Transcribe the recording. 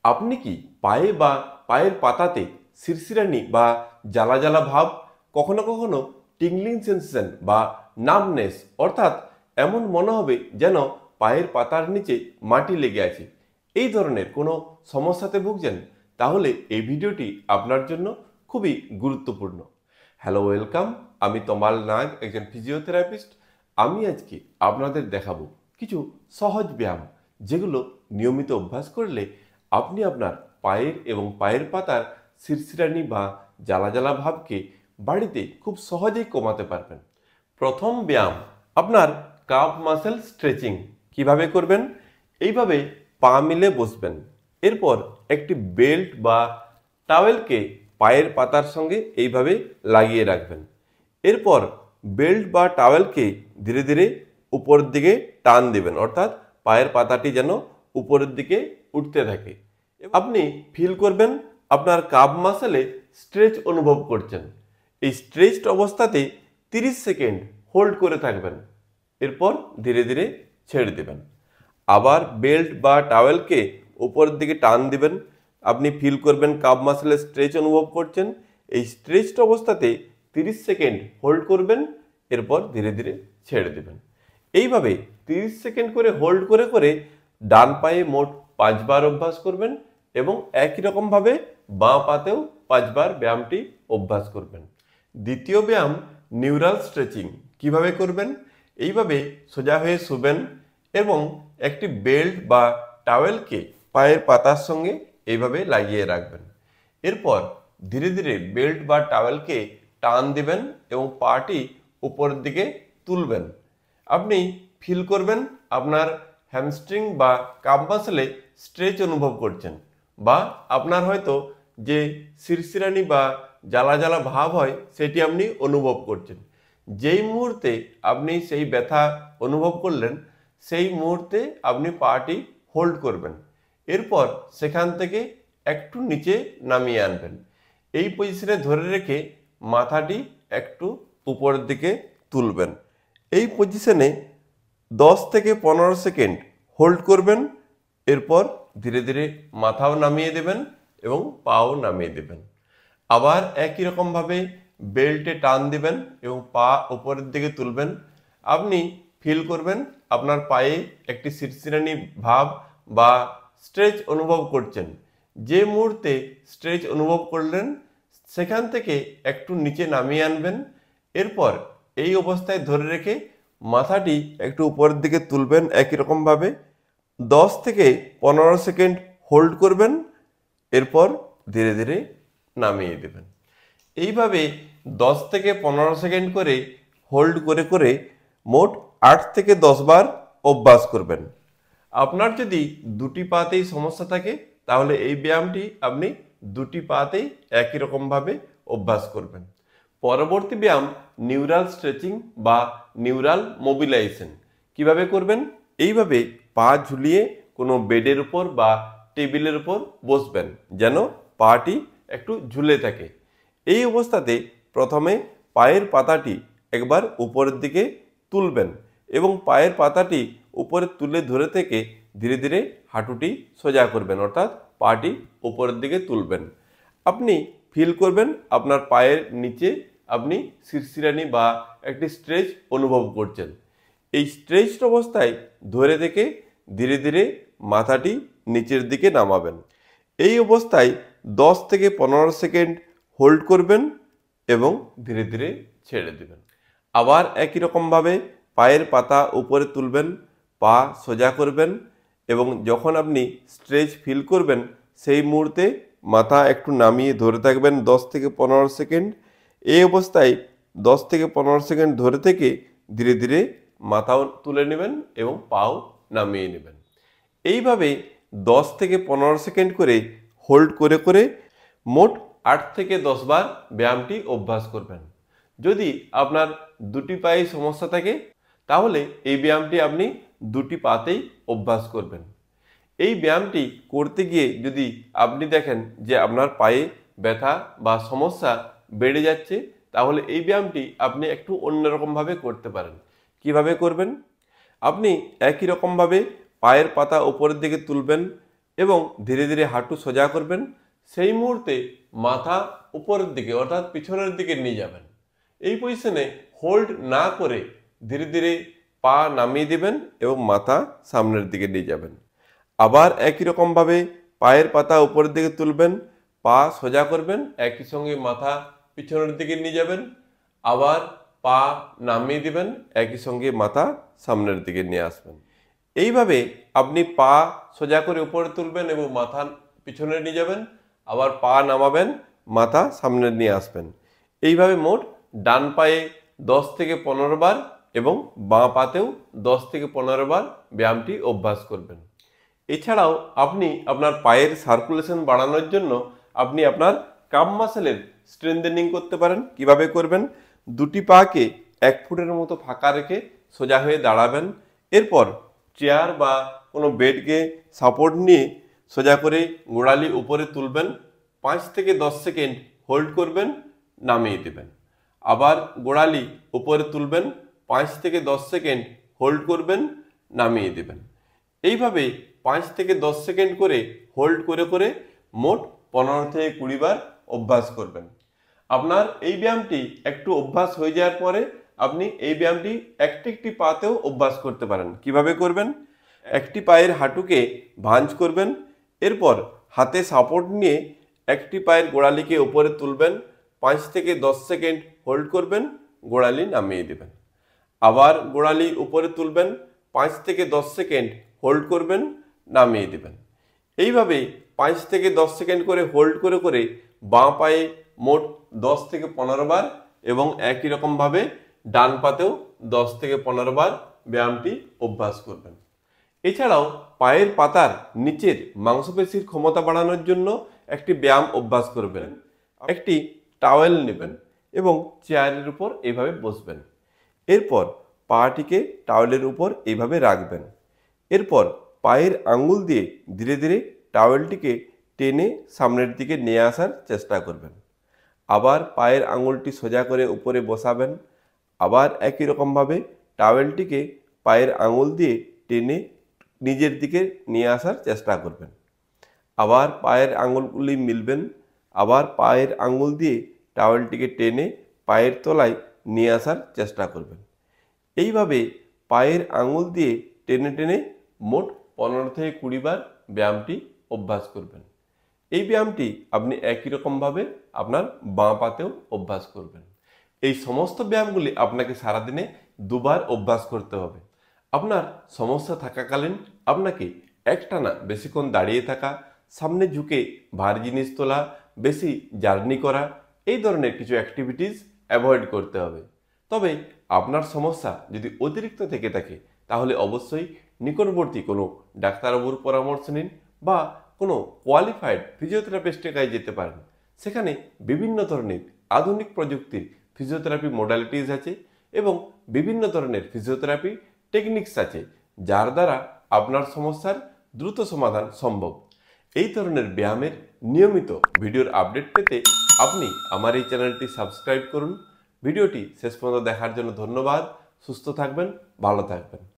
আপনি কি পায়ে বা পায়ের পাতাতে শিরশিরানি বা জ্বালা জ্বালা ভাব, কখনো কখনো টিংলিং সেন্সেশন বা নামনেস, অর্থাৎ এমন মনে হবে যেন পায়ের পাতার নিচে মাটি লেগে আছে, এই ধরনের কোনো সমস্যাতে ভুগছেন? তাহলে এই ভিডিওটি আপনার জন্য খুবই গুরুত্বপূর্ণ। Hello, welcome. আমি তমাল নাগ, একজন ফিজিওথেরাপিস্ট। আমি আজকে আপনাদের দেখাবো কিছু সহজ ব্যায়াম, যেগুলো নিয়মিত অভ্যাস করলে আপনি আপনার পায়ের এবং পায়ের পাতার শিরশিরানি বা জ্বালা জ্বালা ভাবকে বাড়িতে খুব সহজেই কমাতে পারবেন। প্রথম ব্যায়াম, আপনার কাফ মাসেল স্ট্রেচিং। কিভাবে করবেন? এইভাবে পা মিলে বসবেন। এরপর একটি বেল্ট বা টাওয়েলকে পায়ের পাতার সঙ্গে এইভাবে লাগিয়ে রাখবেন। এরপর বেল্ট বা টাওয়েলকে ধীরে ধীরে উপরের দিকে টান দিবেন, অর্থাৎ পায়ের পাতাটি যেন উপরের দিকে উঠতে থাকে। আপনি ফিল করবেন আপনার কাফ মাসেলে স্ট্রেচ অনুভব করছেন। এই স্ট্রেচড অবস্থাতে 30 সেকেন্ড হোল্ড করে থাকবেন। এরপর ধীরে ধীরে ছেড়ে দেবেন। আবার বেল্ট বা টাওয়েলকে উপরের দিকে টান দিবেন। আপনি ফিল করবেন কাফ মাসেলে স্ট্রেচ অনুভব করছেন। এই স্ট্রেচড অবস্থাতে 30 সেকেন্ড হোল্ড করবেন, এরপর ধীরে ধীরে ছেড়ে দেবেন। এইভাবে 30 সেকেন্ড করে হোল্ড করে করে ডান পায়ে মোট 5 বার অভ্যাস করবেন এবং একই রকমভাবে বাঁ পাতেও 5 বার ব্যায়ামটি অভ্যাস করবেন। দ্বিতীয় ব্যায়াম, নিউরাল স্ট্রেচিং। কিভাবে করবেন? এইভাবে সোজা হয়ে শুবেন এবং একটি বেল্ট বা টাওয়েলকে পায়ের পাতার সঙ্গে এইভাবে লাগিয়ে রাখবেন। এরপর ধীরে ধীরে বেল্ট বা টাওয়েলকে টান দিবেন এবং পাটি উপরের দিকে তুলবেন। আপনি ফিল করবেন আপনার হ্যামস্ট্রিং বা কাফ মাসেলে স্ট্রেচ অনুভব করছেন, বা আপনার হয়তো যে শিরশিরানি বা জ্বালা জ্বালা ভাব হয় সেটি আপনি অনুভব করছেন। যেই মুহূর্তে আপনি সেই ব্যথা অনুভব করলেন, সেই মুহূর্তে আপনি পাটি হোল্ড করবেন। এরপর সেখান থেকে একটু নিচে নামিয়ে আনবেন। এই পজিশনে ধরে রেখে মাথাটি একটু উপরের দিকে তুলবেন। এই পজিশনে 10 থেকে 15 সেকেন্ড হোল্ড করবেন। এরপর ধীরে ধীরে মাথাও নামিয়ে দেবেন এবং পাও নামিয়ে দেবেন। আবার একই রকমভাবে বেল্টে টান দিবেন এবং পা উপরের দিকে তুলবেন। আপনি ফিল করবেন আপনার পায়ে একটি শিরশিরানি ভাব বা স্ট্রেচ অনুভব করছেন। যে মুহূর্তে স্ট্রেচ অনুভব করলেন, সেখান থেকে একটু নিচে নামিয়ে আনবেন। এরপর এই অবস্থায় ধরে রেখে মাথাটি একটু উপরের দিকে তুলবেন। একই রকমভাবে 10 থেকে 15 সেকেন্ড হোল্ড করবেন। এরপর ধীরে ধীরে নামিয়ে দেবেন। এইভাবে 10 থেকে 15 সেকেন্ড করে হোল্ড করে করে মোট 8 থেকে 10 বার অভ্যাস করবেন। আপনার যদি দুটি পাতেই সমস্যা থাকে, তাহলে এই ব্যায়ামটি আপনি দুটি পাতেই একই রকমভাবে অভ্যাস করবেন। পরবর্তী ব্যায়াম, নিউরাল স্ট্রেচিং বা নিউরাল মোবিলাইজেশন। কিভাবে করবেন? এইভাবে পা ঝুলিয়ে কোনো বেডের উপর বা টেবিলের উপর বসবেন, যেন পাটি একটু ঝুলে থাকে। এই অবস্থাতে প্রথমে পায়ের পাতাটি একবার উপরের দিকে তুলবেন এবং পায়ের পাতাটি উপরে তুলে ধরে থেকে ধীরে ধীরে হাঁটুটি সোজা করবেন, অর্থাৎ পাটি উপরের দিকে তুলবেন। আপনি ফিল করবেন আপনার পায়ের নিচে আপনি শিরশিরানি বা একটি স্ট্রেচ অনুভব করছেন। এই স্ট্রেচড অবস্থায় ধরে থেকে ধীরে ধীরে মাথাটি নিচের দিকে নামাবেন। এই অবস্থায় 10 থেকে 15 সেকেন্ড হোল্ড করবেন এবং ধীরে ধীরে ছেড়ে দেবেন। আবার একই রকমভাবে পায়ের পাতা উপরে তুলবেন, পা সোজা করবেন এবং যখন আপনি স্ট্রেচ ফিল করবেন, সেই মুহূর্তে মাথা একটু নামিয়ে ধরে থাকবেন 10 থেকে 15 সেকেন্ড। এই অবস্থায় 10 থেকে 15 সেকেন্ড ধরে থেকে ধীরে ধীরে মাথাও তুলে নেবেন এবং পাও নামিয়ে নেবেন। এইভাবে 10 থেকে 15 সেকেন্ড করে হোল্ড করে করে মোট 8 থেকে 10 বার ব্যায়ামটি অভ্যাস করবেন। যদি আপনার দুটি পায়ে সমস্যা থাকে, তাহলে এই ব্যায়ামটি আপনি দুটি পাতেই অভ্যাস করবেন। এই ব্যায়ামটি করতে গিয়ে যদি আপনি দেখেন যে আপনার পায়ে ব্যথা বা সমস্যা বেড়ে যাচ্ছে, তাহলে এই ব্যায়ামটি আপনি একটু অন্যরকমভাবে করতে পারেন। কিভাবে করবেন? আপনি একই রকমভাবে পায়ের পাতা উপরের দিকে তুলবেন এবং ধীরে ধীরে হাঁটু সোজা করবেন। সেই মুহূর্তে মাথা উপরের দিকে অর্থাৎ পিছনের দিকে নিয়ে যাবেন। এই পজিশনে হোল্ড না করে ধীরে ধীরে পা নামিয়ে দিবেন এবং মাথা সামনের দিকে নিয়ে যাবেন। আবার একই রকমভাবে পায়ের পাতা উপরের দিকে তুলবেন, পা সোজা করবেন, একই সঙ্গে মাথা পিছনের দিকে নিয়ে যাবেন। আবার পা নামিয়ে দিবেন, একই সঙ্গে মাথা সামনের দিকে নিয়ে আসবেন। এইভাবে আপনি পা সোজা করে উপরে তুলবেন এবং মাথা পিছনে নিয়ে যাবেন, আবার পা নামাবেন, মাথা সামনে নিয়ে আসবেন। এইভাবে মোট ডান পায়ে 10 থেকে 15 বার এবং বাঁ পাতেও 10 থেকে 15 বার ব্যায়ামটি অভ্যাস করবেন। এছাড়াও আপনি আপনার পায়ের সার্কুলেশন বাড়ানোর জন্য আপনি আপনার কাম মাসেলের স্ট্রেংথেনিং করতে পারেন। কিভাবে করবেন? দুটি পাকে 1 ফুটের মতো ফাঁকা রেখে সোজা হয়ে দাঁড়াবেন। এরপর চেয়ার বা কোনো বেডকে সাপোর্ট নিয়ে সোজা করে গোড়ালি উপরে তুলবেন, 5 থেকে 10 সেকেন্ড হোল্ড করবেন, নামিয়ে দেবেন। আবার গোড়ালি উপরে তুলবেন, 5 থেকে 10 সেকেন্ড হোল্ড করবেন, নামিয়ে দেবেন। এইভাবে 5 থেকে 10 সেকেন্ড করে হোল্ড করে করে মোট 15 থেকে 20 বার অভ্যাস করবেন। আপনার এই ব্যায়ামটি একটু অভ্যাস হয়ে যাওয়ার পরে আপনি এই ব্যায়ামটি একটি একটি পাতেও অভ্যাস করতে পারেন। কিভাবে করবেন? একটি পায়ের হাঁটুকে ভাঁজ করবেন, এরপর হাতে সাপোর্ট নিয়ে একটি পায়ের গোড়ালিকে উপরে তুলবেন, 5 থেকে 10 সেকেন্ড হোল্ড করবেন, গোড়ালি নামিয়ে দেবেন। আবার গোড়ালি উপরে তুলবেন, 5 থেকে 10 সেকেন্ড হোল্ড করবেন, নামিয়ে দেবেন। এইভাবে 5 থেকে 10 সেকেন্ড করে হোল্ড করে করে বাঁ পায়ে মোট 10 থেকে 15 বার এবং একই রকমভাবে ডান পাতেও 10 থেকে 15 বার ব্যায়ামটি অভ্যাস করবেন। এছাড়াও পায়ের পাতার নিচের মাংসপেশির ক্ষমতা বাড়ানোর জন্য একটি ব্যায়াম অভ্যাস করবেন। একটি টাওয়েল নেবেন এবং চেয়ারের উপর এইভাবে বসবেন। এরপর পাটিকে টাওয়েলের উপর এইভাবে রাখবেন। এরপর পায়ের আঙ্গুল দিয়ে ধীরে ধীরে টাওয়েলটিকে টেনে সামনের দিকে নিয়ে আসার চেষ্টা করবেন। আবার পায়ের আঙ্গুলটি সোজা করে উপরে বসাবেন। আবার একই রকমভাবে টাওয়েলটিকে পায়ের আঙ্গুল দিয়ে টেনে নিজের দিকে নিয়ে আসার চেষ্টা করবেন। আবার পায়ের আঙ্গুলগুলি মিলবেন। আবার পায়ের আঙ্গুল দিয়ে টাওয়েলটিকে টেনে পায়ের তলায় নিয়ে আসার চেষ্টা করবেন। এইভাবে পায়ের আঙ্গুল দিয়ে টেনে টেনে মোট 15 থেকে 20 বার ব্যায়ামটি অভ্যাস করবেন। এই ব্যায়ামটি আপনি একই রকমভাবে আপনার বাঁ পাতেও অভ্যাস করবেন। এই সমস্ত ব্যায়ামগুলি আপনাকে সারাদিনে 2 বার অভ্যাস করতে হবে। আপনার সমস্যা থাকাকালীন আপনাকে একটানা বেশিক্ষণ দাঁড়িয়ে থাকা, সামনে ঝুঁকে ভারী জিনিস তোলা, বেশি জার্নি করা, এই ধরনের কিছু অ্যাক্টিভিটিস অ্যাভয়েড করতে হবে। তবে আপনার সমস্যা যদি অতিরিক্ত থেকে থাকে তাহলে অবশ্যই নিকটবর্তী কোনো ডাক্তারবাবুর পরামর্শ নিন বা কোনো কোয়ালিফাইড ফিজিওথেরাপিস্টের কাছে যেতে পারেন। সেখানে বিভিন্ন ধরনের আধুনিক প্রযুক্তির ফিজিওথেরাপি মডালিটিস আছে এবং বিভিন্ন ধরনের ফিজিওথেরাপি টেকনিক্স আছে যার দ্বারা আপনার সমস্যার দ্রুত সমাধান সম্ভব। এই ধরনের ব্যায়ামের নিয়মিত ভিডিওর আপডেট পেতে আপনি আমার এই চ্যানেলটি সাবস্ক্রাইব করুন। ভিডিওটি শেষ পর্যন্ত দেখার জন্য ধন্যবাদ। সুস্থ থাকবেন, ভালো থাকবেন।